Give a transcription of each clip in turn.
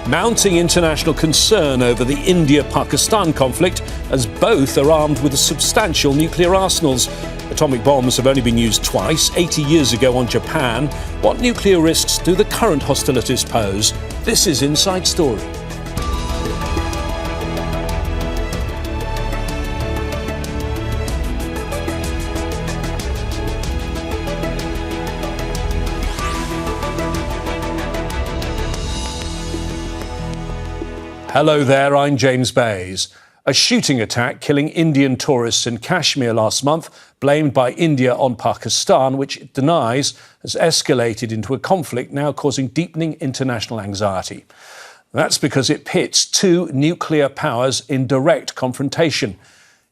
Mounting international concern over the India-Pakistan conflict as both are armed with substantial nuclear arsenals. Atomic bombs have only been used twice, 80 years ago on Japan. What nuclear risks do the current hostilities pose? This is Inside Story. Hello there, I'm James Bays. A shooting attack killing Indian tourists in Kashmir last month, blamed by India on Pakistan, which it denies has escalated into a conflict now causing deepening international anxiety. That's because it pits two nuclear powers in direct confrontation.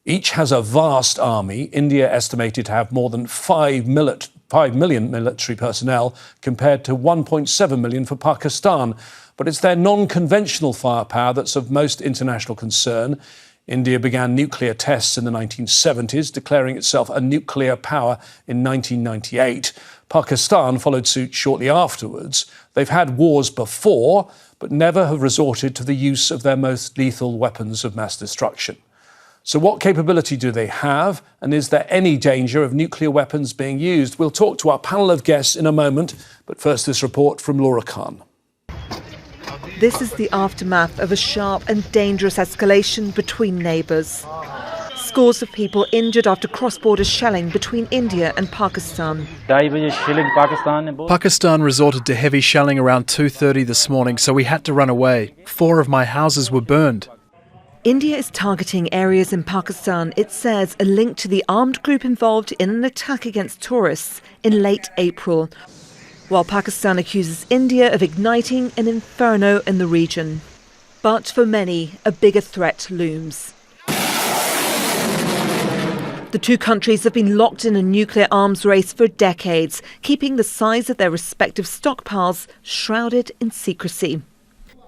Each has a vast army, India estimated to have more than 5 million military personnel compared to 1.7 million for Pakistan. But it's their non-conventional firepower that's of most international concern. India began nuclear tests in the 1970s, declaring itself a nuclear power in 1998. Pakistan followed suit shortly afterwards. They've had wars before, but never have resorted to the use of their most lethal weapons of mass destruction. So what capability do they have? And is there any danger of nuclear weapons being used? We'll talk to our panel of guests in a moment, but first this report from Laura Khan. This is the aftermath of a sharp and dangerous escalation between neighbours. Scores of people injured after cross-border shelling between India and Pakistan. Pakistan resorted to heavy shelling around 2:30 this morning, so we had to run away. 4 of my houses were burned. India is targeting areas in Pakistan it says are linked to the armed group involved in an attack against tourists in late April, while Pakistan accuses India of igniting an inferno in the region. But for many, a bigger threat looms. The two countries have been locked in a nuclear arms race for decades, keeping the size of their respective stockpiles shrouded in secrecy.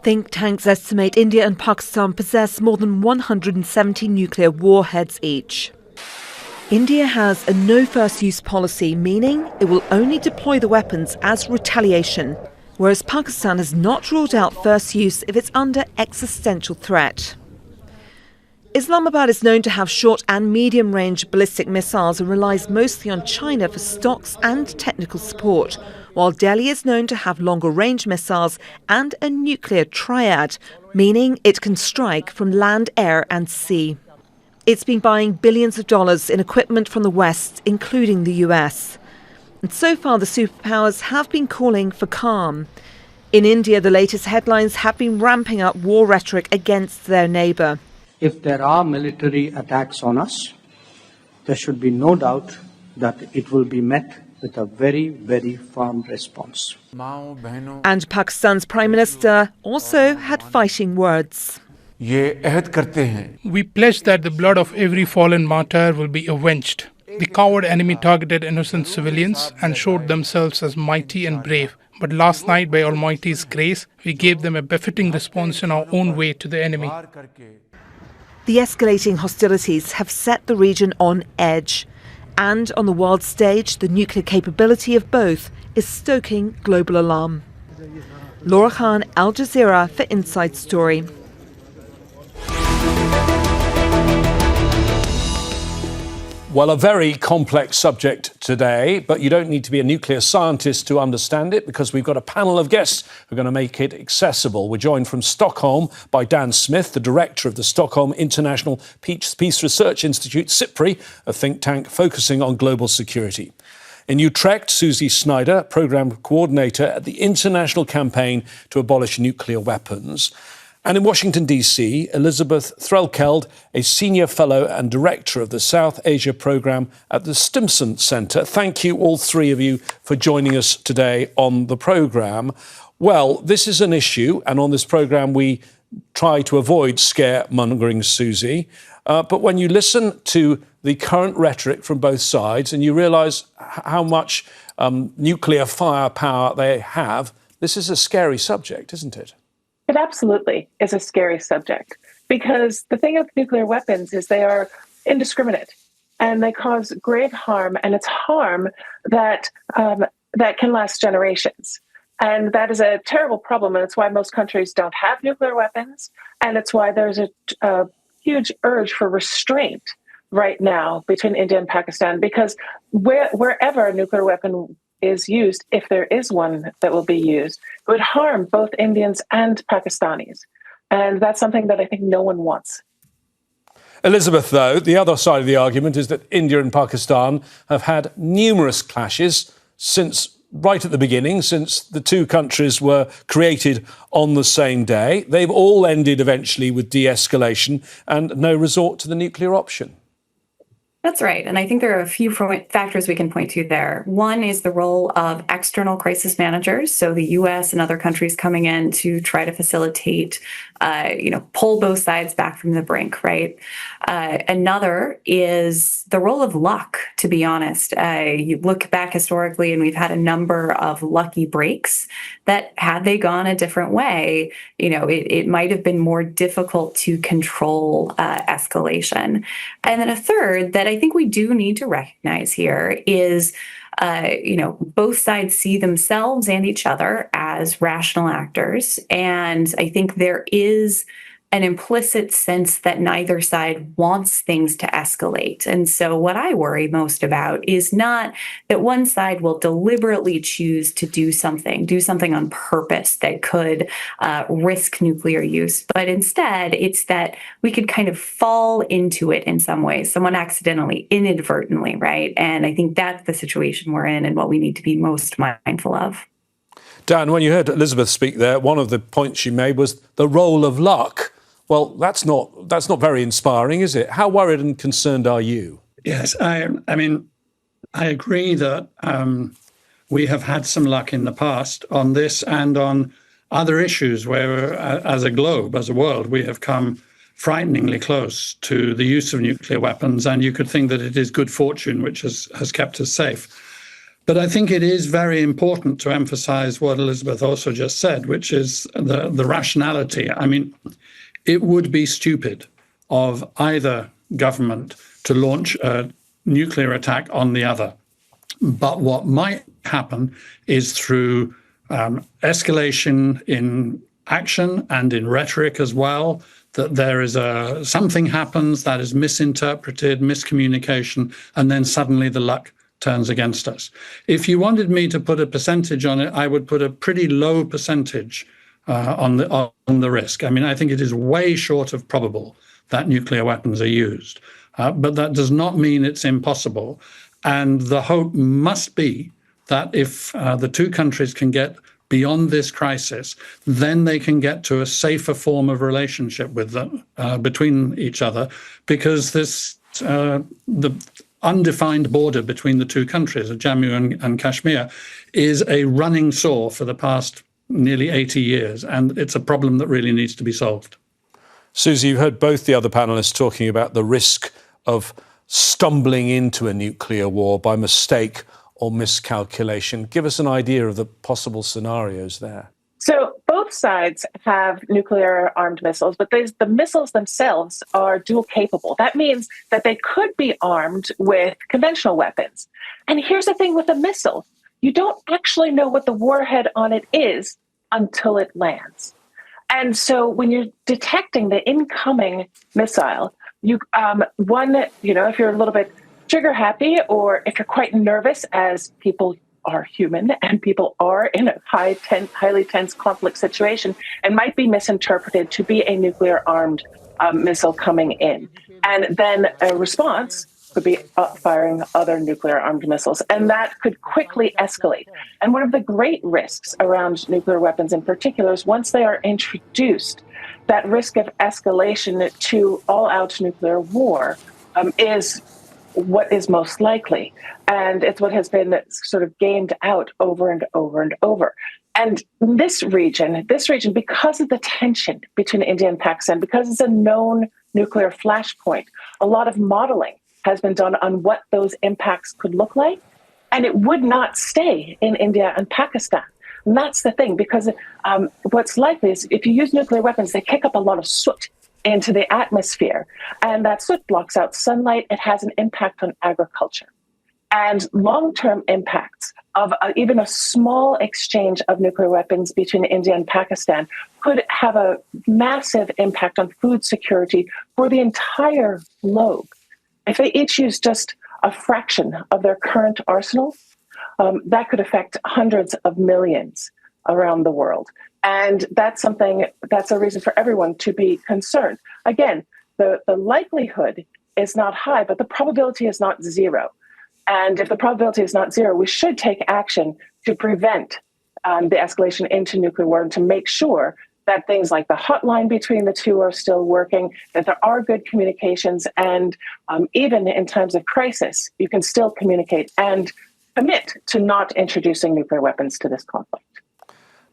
Think tanks estimate India and Pakistan possess more than 170 nuclear warheads each. India has a no-first-use policy, meaning it will only deploy the weapons as retaliation, whereas Pakistan has not ruled out first use if it's under existential threat. Islamabad is known to have short and medium-range ballistic missiles and relies mostly on China for stocks and technical support, while Delhi is known to have longer-range missiles and a nuclear triad, meaning it can strike from land, air and sea. It's been buying billions of dollars in equipment from the West, including the US. And so far, the superpowers have been calling for calm. In India, the latest headlines have been ramping up war rhetoric against their neighbour. If there are military attacks on us, there should be no doubt that it will be met with a very, very firm response. And Pakistan's Prime Minister also had fighting words. We pledge that the blood of every fallen martyr will be avenged. The coward enemy targeted innocent civilians and showed themselves as mighty and brave. But last night, by Almighty's grace, we gave them a befitting response in our own way to the enemy. The escalating hostilities have set the region on edge. And on the world stage, the nuclear capability of both is stoking global alarm. Laura Khan, Al Jazeera for Inside Story. Well, a very complex subject today, but you don't need to be a nuclear scientist to understand it because we've got a panel of guests who are going to make it accessible. We're joined from Stockholm by Dan Smith, the director of the Stockholm International Peace Research Institute, SIPRI, a think tank focusing on global security. In Utrecht, Susi Snyder, programme coordinator at the International Campaign to Abolish Nuclear Weapons. And in Washington, D.C., Elizabeth Threlkeld, a senior fellow and director of the South Asia programme at the Stimson Centre. Thank you, all three of you, for joining us today on the programme. Well, this is an issue, and on this programme we try to avoid scaremongering, Susi. But when you listen to the current rhetoric from both sides and you realise how much nuclear firepower they have, this is a scary subject, isn't it? It absolutely is a scary subject because the thing with nuclear weapons is they are indiscriminate and they cause grave harm, and it's harm that that can last generations. And that is a terrible problem. And it's why most countries don't have nuclear weapons. And it's why there's a huge urge for restraint right now between India and Pakistan, because wherever a nuclear weapon is used, if there is one that will be used, it would harm both Indians and Pakistanis. And that's something that I think no one wants. Elizabeth, though, the other side of the argument is that India and Pakistan have had numerous clashes since right at the beginning, since the two countries were created on the same day. They've all ended eventually with de-escalation and no resort to the nuclear option. That's right. And I think there are a few factors we can point to there. One is the role of external crisis managers. So the U.S. and other countries coming in to try to facilitate, pull both sides back from the brink, right? Another is the role of luck, to be honest. You look back historically and we've had a number of lucky breaks that had they gone a different way, it might have been more difficult to control escalation. And then a third that I think we do need to recognize here is, both sides see themselves and each other as rational actors. And I think there is an implicit sense that neither side wants things to escalate. And so what I worry most about is not that one side will deliberately choose to do something on purpose that could risk nuclear use, but instead it's that we could kind of fall into it in some way, someone accidentally, inadvertently, right? And I think that's the situation we're in and what we need to be most mindful of. Dan, when you heard Elizabeth speak there, one of the points she made was the role of luck. Well, that's not very inspiring, is it? How worried and concerned are you? Yes, I agree that we have had some luck in the past on this and on other issues where, as a globe, as a world, we have come frighteningly close to the use of nuclear weapons, and you could think that it is good fortune which has kept us safe. But I think it is very important to emphasize what Elizabeth also just said, which is the rationality. I mean, it would be stupid of either government to launch a nuclear attack on the other. But what might happen is through escalation in action and in rhetoric as well, that there is something happens that is misinterpreted, miscommunication, and then suddenly the luck turns against us. If you wanted me to put a percentage on it, I would put a pretty low percentage on the risk. I mean, I think it is way short of probable that nuclear weapons are used, but that does not mean it's impossible. And the hope must be that if the two countries can get beyond this crisis, then they can get to a safer form of relationship with them between each other, because the undefined border between the two countries, of Jammu and Kashmir, is a running sore for the past nearly 80 years, and it's a problem that really needs to be solved. Susi, you heard both the other panellists talking about the risk of stumbling into a nuclear war by mistake or miscalculation. Give us an idea of the possible scenarios there. So both sides have nuclear-armed missiles, but the missiles themselves are dual-capable. That means that they could be armed with conventional weapons. And here's the thing with a missile. You don't actually know what the warhead on it is until it lands. And so when you're detecting the incoming missile, if you're a little bit trigger happy, or if you're quite nervous, as people are human and people are in a highly tense conflict situation, and might be misinterpreted to be a nuclear-armed missile coming in. And then a response could be firing other nuclear-armed missiles, and that could quickly escalate. And one of the great risks around nuclear weapons in particular is once they are introduced, that risk of escalation to all-out nuclear war is what is most likely. And it's what has been sort of gamed out over and over and over. And this region, because of the tension between India and Pakistan, because it's a known nuclear flashpoint, a lot of modeling has been done on what those impacts could look like. And it would not stay in India and Pakistan. And that's the thing, because what's likely is if you use nuclear weapons, they kick up a lot of soot into the atmosphere. And that soot blocks out sunlight. It has an impact on agriculture. And long-term impacts of even a small exchange of nuclear weapons between India and Pakistan could have a massive impact on food security for the entire globe. If they each use just a fraction of their current arsenal, that could affect hundreds of millions around the world. And that's a reason for everyone to be concerned. Again, the likelihood is not high, but the probability is not zero. And if the probability is not zero, we should take action to prevent the escalation into nuclear war and to make sure that things like the hotline between the two are still working, that there are good communications, and even in times of crisis, you can still communicate and commit to not introducing nuclear weapons to this conflict.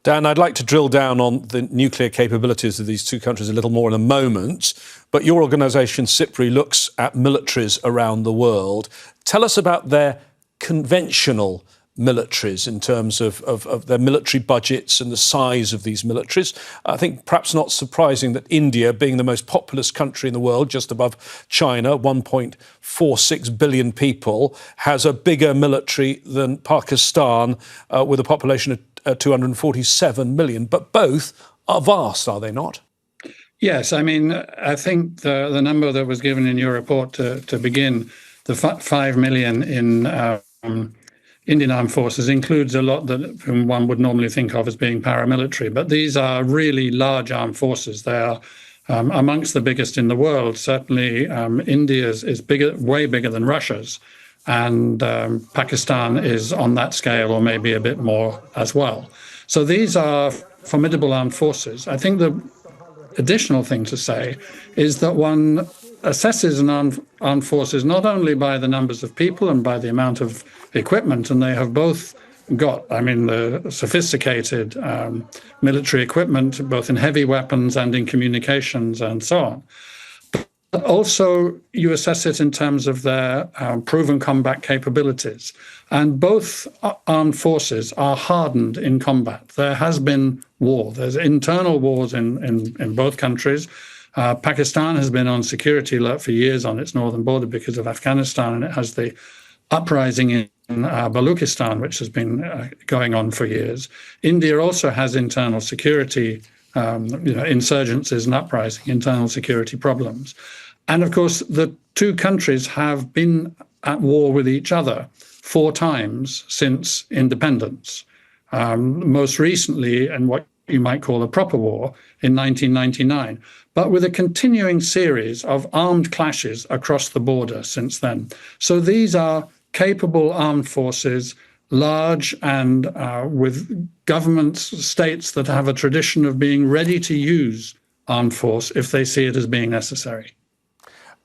Dan, I'd like to drill down on the nuclear capabilities of these two countries a little more in a moment, but your organisation, SIPRI, looks at militaries around the world. Tell us about their conventional militaries in terms of their military budgets and the size of these militaries. I think perhaps not surprising that India, being the most populous country in the world, just above China, 1.46 billion people, has a bigger military than Pakistan with a population of 247 million. But both are vast, are they not? Yes, I mean, I think the number that was given in your report to begin, the 5 million in Indian armed forces, includes a lot that whom one would normally think of as being paramilitary. But these are really large armed forces. They are amongst the biggest in the world. Certainly, India's is bigger, way bigger than Russia's. And Pakistan is on that scale, or maybe a bit more as well. So these are formidable armed forces. I think the additional thing to say is that one assesses an armed forces not only by the numbers of people and by the amount of equipment, and they have both got, I mean, the sophisticated military equipment, both in heavy weapons and in communications and so on. But also, you assess it in terms of their proven combat capabilities. And both armed forces are hardened in combat. There has been war. There's internal wars in both countries. Pakistan has been on security alert for years on its northern border because of Afghanistan, and it has the uprising in Baluchistan, which has been going on for years. India also has internal security insurgencies and uprising, internal security problems. And of course, the two countries have been at war with each other 4 times since independence. Most recently, in what you might call a proper war, in 1999, but with a continuing series of armed clashes across the border since then. So these are capable armed forces, large and with governments, states that have a tradition of being ready to use armed force if they see it as being necessary.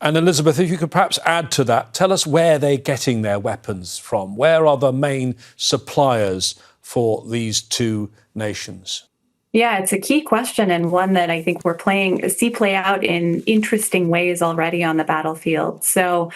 And Elizabeth, if you could perhaps add to that, tell us where they're getting their weapons from. Where are the main suppliers for these two nations? Yeah, it's a key question, and one that I think we're see play out in interesting ways already on the battlefield. So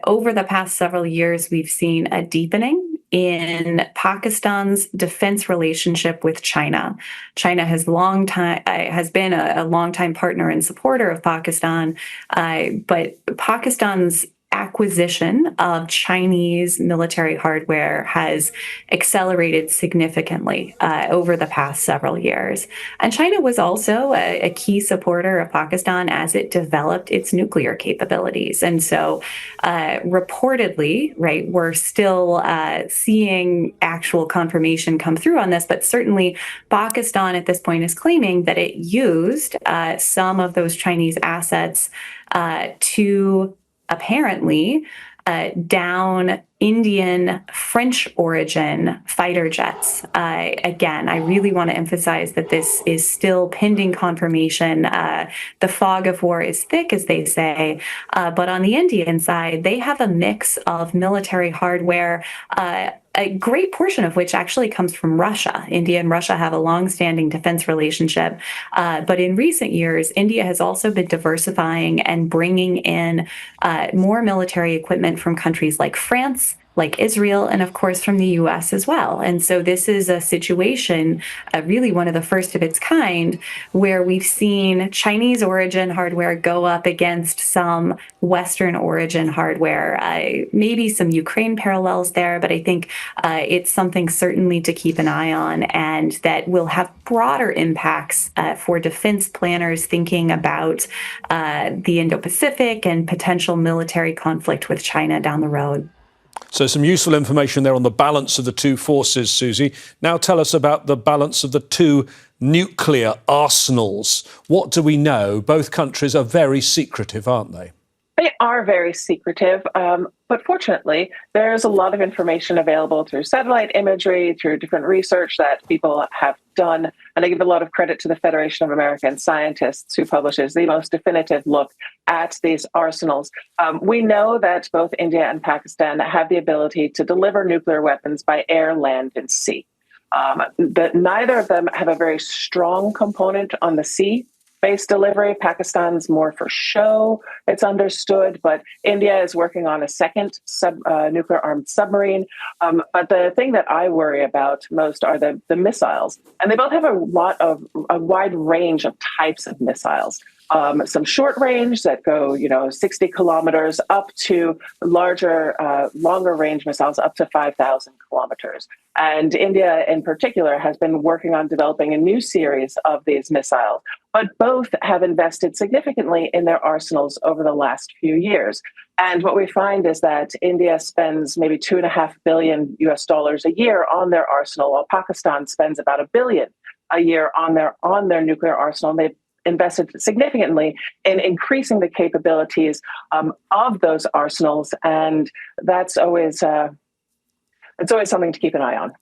over the past several years, we've seen a deepening in Pakistan's defense relationship with China. China has been a longtime partner and supporter of Pakistan, but Pakistan's acquisition of Chinese military hardware has accelerated significantly over the past several years. And China was also a key supporter of Pakistan as it developed its nuclear capabilities. And so reportedly, right, we're still seeing actual confirmation come through on this, but certainly Pakistan at this point is claiming that it used some of those Chinese assets to apparently down Indian French origin fighter jets. Again, I really want to emphasize that this is still pending confirmation. The fog of war is thick, as they say, but on the Indian side, they have a mix of military hardware, a great portion of which actually comes from Russia. India and Russia have a long-standing defense relationship. But in recent years, India has also been diversifying and bringing in more military equipment from countries like France, like Israel, and of course from the US as well. And so this is a situation, really one of the first of its kind, where we've seen Chinese origin hardware go up against some Western origin hardware. Maybe some Ukraine parallels there, but I think it's something certainly to keep an eye on, and that will have broader impacts for defense planners thinking about the Indo-Pacific and potential military conflict with China down the road. So some useful information there on the balance of the two forces, Susi. Now tell us about the balance of the two nuclear arsenals. What do we know? Both countries are very secretive, aren't they? They are very secretive, but fortunately, there's a lot of information available through satellite imagery, through different research that people have done. And I give a lot of credit to the Federation of American Scientists, who publishes the most definitive look at these arsenals. We know that both India and Pakistan have the ability to deliver nuclear weapons by air, land, and sea. That neither of them have a very strong component on the sea-based delivery. Pakistan's more for show, it's understood, but India is working on a second nuclear-armed submarine. But the thing that I worry about most are the missiles. And they both have a wide range of types of missiles. Some short range that go, 60 kilometers up to longer range missiles up to 5,000 kilometers. And India in particular has been working on developing a new series of these missiles, but both have invested significantly in their arsenals over the last few years. And what we find is that India spends maybe $2.5 billion a year on their arsenal, while Pakistan spends about $1 billion a year on their nuclear arsenal. They've invested significantly in increasing the capabilities of those arsenals, and that's always something to keep an eye on.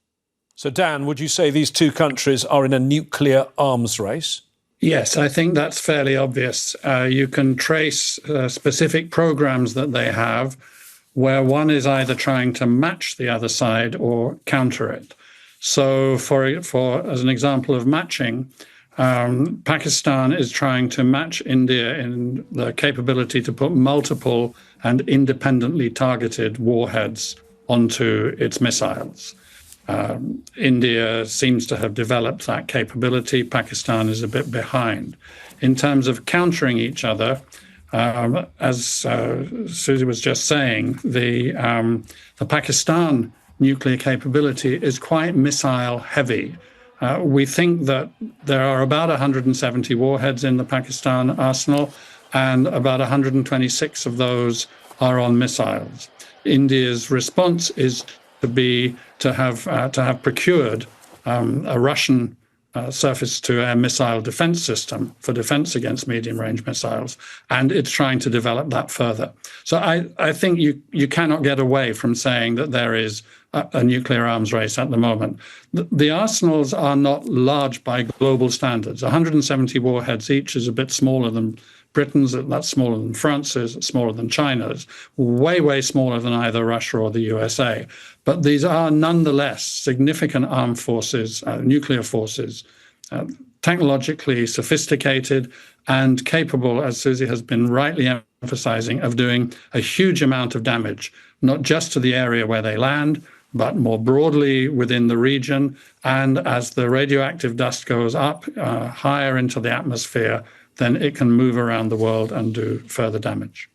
So, Dan, would you say these two countries are in a nuclear arms race? Yes, I think that's fairly obvious. You can trace specific programs that they have where one is either trying to match the other side or counter it. So, for as an example of matching, Pakistan is trying to match India in the capability to put multiple and independently targeted warheads onto its missiles. India seems to have developed that capability. Pakistan is a bit behind. In terms of countering each other, as Susi was just saying, the Pakistan nuclear capability is quite missile heavy. We think that there are about 170 warheads in the Pakistan arsenal, and about 126 of those are on missiles. India's response is to have procured a Russian surface-to-air missile defense system for defense against medium-range missiles, and it's trying to develop that further. So I think you cannot get away from saying that there is a nuclear arms race at the moment. The arsenals are not large by global standards. 170 warheads each is a bit smaller than Britain's, that's smaller than France's, it's smaller than China's, way, way smaller than either Russia or the USA. But these are nonetheless significant armed forces, nuclear forces, technologically sophisticated and capable, as Susi has been rightly emphasizing, of doing a huge amount of damage, not just to the area where they land, but more broadly within the region. And as the radioactive dust goes up higher into the atmosphere, then it can move around the world and do further damage.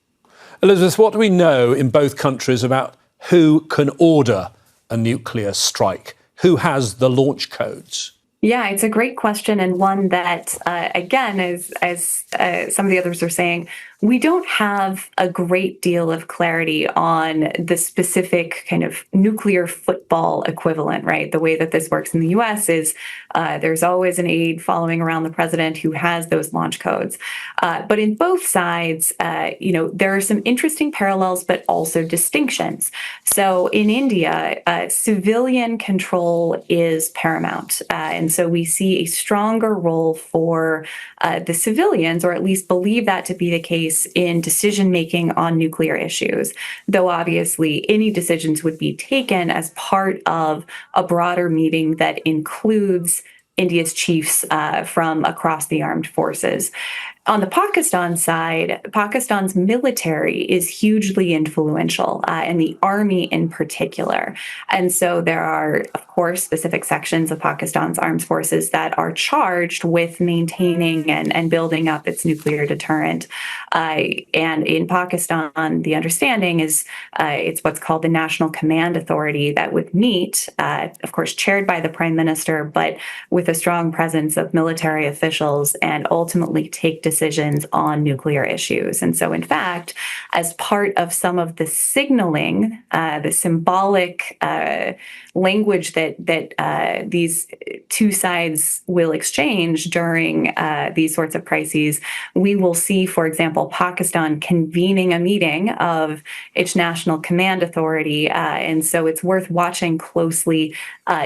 Elizabeth, what do we know in both countries about who can order a nuclear strike? Who has the launch codes? Yeah, it's a great question, and one that, again, as some of the others are saying, we don't have a great deal of clarity on the specific kind of nuclear football equivalent, right? The way that this works in the US is there's always an aide following around the president who has those launch codes. But in both sides, there are some interesting parallels, but also distinctions. So in India, civilian control is paramount. And so we see a stronger role for the civilians, or at least believe that to be the case in decision-making on nuclear issues, though obviously any decisions would be taken as part of a broader meeting that includes India's chiefs from across the armed forces. On the Pakistan side, Pakistan's military is hugely influential, and the army in particular. And so there are, of course, specific sections of Pakistan's armed forces that are charged with maintaining and building up its nuclear deterrent. And in Pakistan, the understanding is it's what's called the National Command Authority that would meet, of course, chaired by the prime minister, but with a strong presence of military officials and ultimately take decisions on nuclear issues. And so, in fact, as part of some of the signaling, the symbolic language that these two sides will exchange during these sorts of crises, we will see, for example, Pakistan convening a meeting of its National Command Authority. And so it's worth watching closely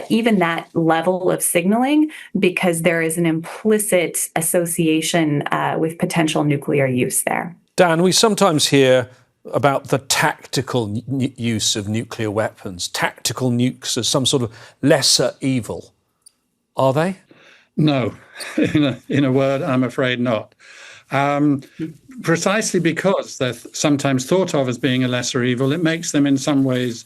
even that level of signaling, because there is an implicit association with potential nuclear use there. Dan, we sometimes hear about the tactical use of nuclear weapons, tactical nukes as some sort of lesser evil. Are they? No. In a word, I'm afraid not. Precisely because they're sometimes thought of as being a lesser evil, it makes them in some ways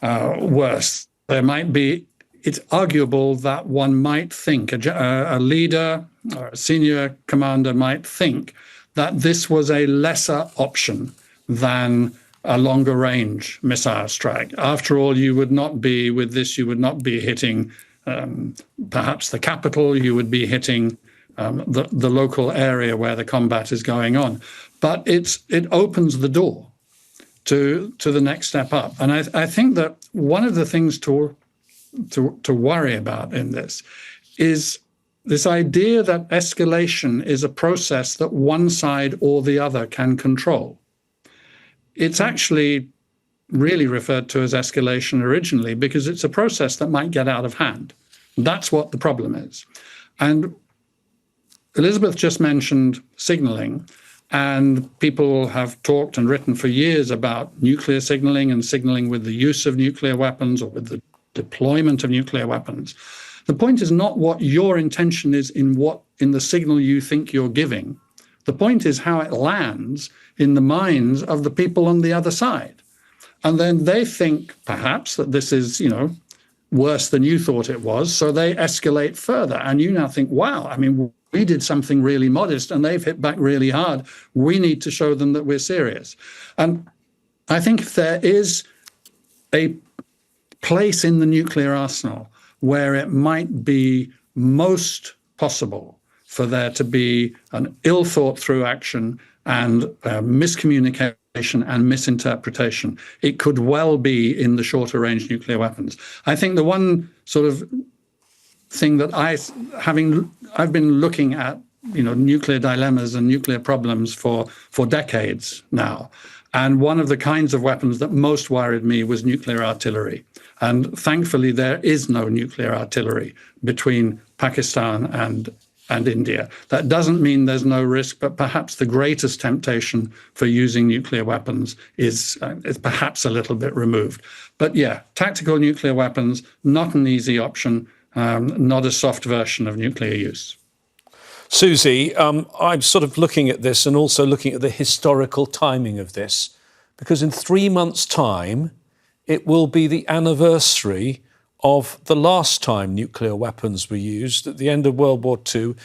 worse. There might be, it's arguable that one might think, a leader or a senior commander might think that this was a lesser option than a longer range missile strike. After all, you would not be hitting perhaps the capital, you would be hitting the local area where the combat is going on. But it opens the door to the next step up. And I think that one of the things to worry about in this is this idea that escalation is a process that one side or the other can control. It's actually really referred to as escalation originally because it's a process that might get out of hand. That's what the problem is. And Elizabeth just mentioned signaling, and people have talked and written for years about nuclear signaling and signaling with the use of nuclear weapons or with the deployment of nuclear weapons. The point is not what your intention is in the signal you think you're giving. The point is how it lands in the minds of the people on the other side. And then they think perhaps that this is, worse than you thought it was, so they escalate further. And you now think, wow, I mean, we did something really modest and they've hit back really hard. We need to show them that we're serious. And I think if there is a place in the nuclear arsenal where it might be most possible for there to be an ill-thought-through action and miscommunication and misinterpretation, it could well be in the shorter-range nuclear weapons. I think the one sort of thing that I've been looking at, nuclear dilemmas and nuclear problems for decades now. And one of the kinds of weapons that most worried me was nuclear artillery. And thankfully, there is no nuclear artillery between Pakistan and India. That doesn't mean there's no risk, but perhaps the greatest temptation for using nuclear weapons is perhaps a little bit removed. But yeah, tactical nuclear weapons, not an easy option, not a soft version of nuclear use. Susi, I'm sort of looking at this and also looking at the historical timing of this, because in 3 months' time, it will be the anniversary of the last time nuclear weapons were used at the end of World War II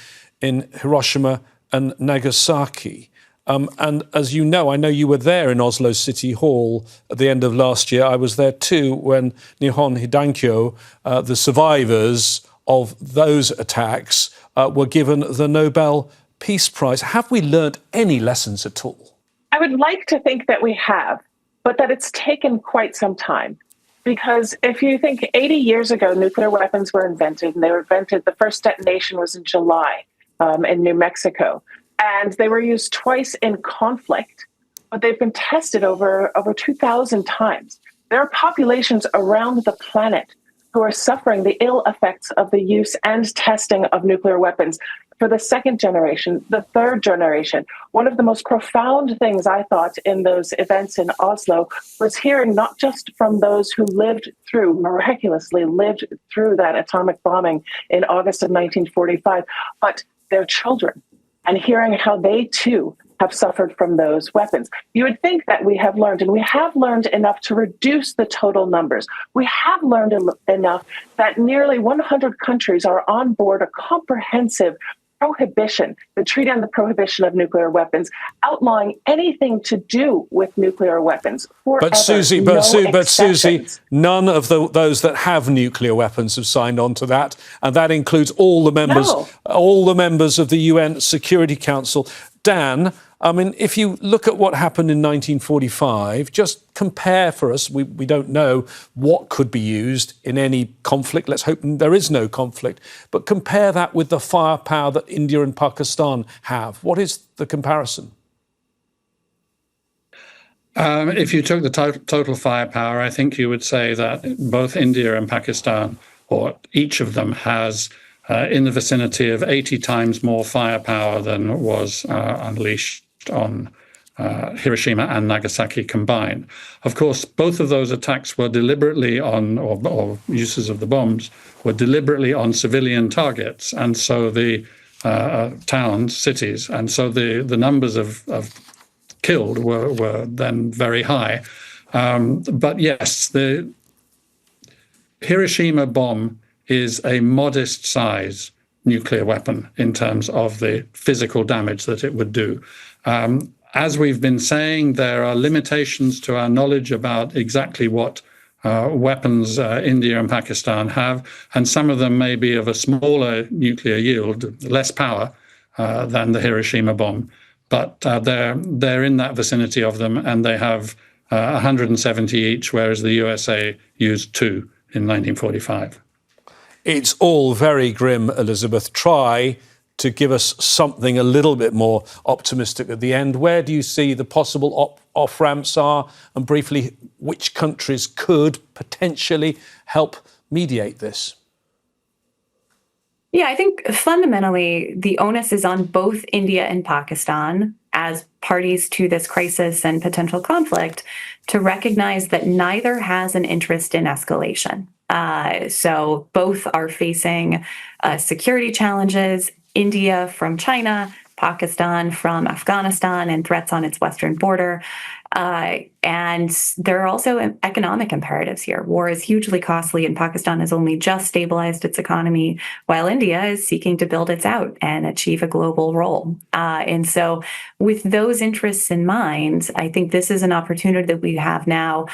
in Hiroshima and Nagasaki. And as you know, I know you were there in Oslo City Hall at the end of last year. I was there too when Nihon Hidankyo, the survivors of those attacks, were given the Nobel Peace Prize. Have we learnt any lessons at all? I would like to think that we have, but that it's taken quite some time. Because if you think 80 years ago, nuclear weapons were invented, and they were invented, the first detonation was in July in New Mexico. And they were used twice in conflict, but they've been tested over 2,000 times. There are populations around the planet who are suffering the ill effects of the use and testing of nuclear weapons for the second generation, the third generation. One of the most profound things I thought in those events in Oslo was hearing not just from those who miraculously lived through that atomic bombing in August of 1945, but their children and hearing how they too have suffered from those weapons. You would think that we have learned, and we have learned enough to reduce the total numbers. We have learned enough that nearly 100 countries are on board a comprehensive prohibition, the Treaty on the Prohibition of Nuclear Weapons, outlawing anything to do with nuclear weapons forever. But Susi, none of those that have nuclear weapons have signed on to that, and that includes all the members of the UN Security Council. Dan, I mean, if you look at what happened in 1945, just compare for us. We don't know what could be used in any conflict. Let's hope there is no conflict. But compare that with the firepower that India and Pakistan have. What is the comparison? If you took the total firepower, I think you would say that both India and Pakistan, or each of them, has in the vicinity of 80 times more firepower than was unleashed on Hiroshima and Nagasaki combined. Of course, both of those attacks were deliberately on, or uses of the bombs, were deliberately on civilian targets, and so the towns, cities, and so the numbers of killed were then very high. But yes, the Hiroshima bomb is a modest size nuclear weapon in terms of the physical damage that it would do. As we've been saying, there are limitations to our knowledge about exactly what weapons India and Pakistan have, and some of them may be of a smaller nuclear yield, less power than the Hiroshima bomb. But they're in that vicinity of them, and they have 170 each, whereas the USA used 2 in 1945. It's all very grim, Elizabeth. Try to give us something a little bit more optimistic at the end. Where do you see the possible off-ramps are? And briefly, which countries could potentially help mediate this? Yeah, I think fundamentally the onus is on both India and Pakistan as parties to this crisis and potential conflict to recognize that neither has an interest in escalation. So both are facing security challenges, India from China, Pakistan from Afghanistan, and threats on its western border. And there are also economic imperatives here. War is hugely costly, and Pakistan has only just stabilized its economy, while India is seeking to build its out and achieve a global role. And so with those interests in mind, I think this is an opportunity that we have now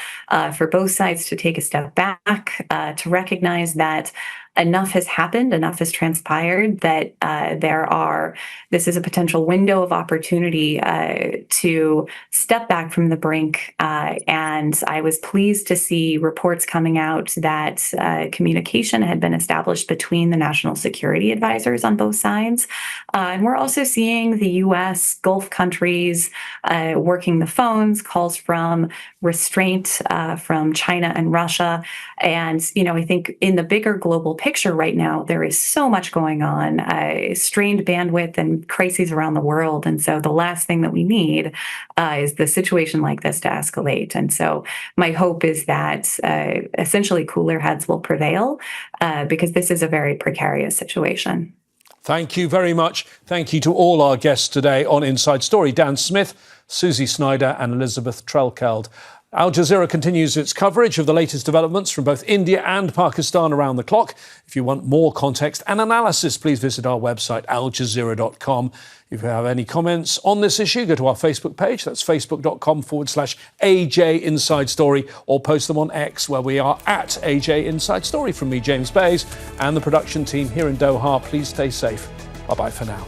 for both sides to take a step back, to recognize that enough has happened, enough has transpired, that this is a potential window of opportunity to step back from the brink. And I was pleased to see reports coming out that communication had been established between the national security advisors on both sides. And we're also seeing the U.S., Gulf countries working the phones, calls from restraint from China and Russia. And, I think in the bigger global picture right now, there is so much going on, strained bandwidth and crises around the world. And so the last thing that we need is the situation like this to escalate. And so my hope is that essentially cooler heads will prevail because this is a very precarious situation. Thank you very much. Thank you to all our guests today on Inside Story, Dan Smith, Susi Snyder and Elizabeth Threlkeld. Al Jazeera continues its coverage of the latest developments from both India and Pakistan around the clock. If you want more context and analysis, please visit our website, aljazeera.com. If you have any comments on this issue, go to our Facebook page. That's facebook.com/AJ Inside Story, or post them on X, where we are at AJ Inside Story. From me, James Bays, and the production team here in Doha, please stay safe. Bye-bye for now.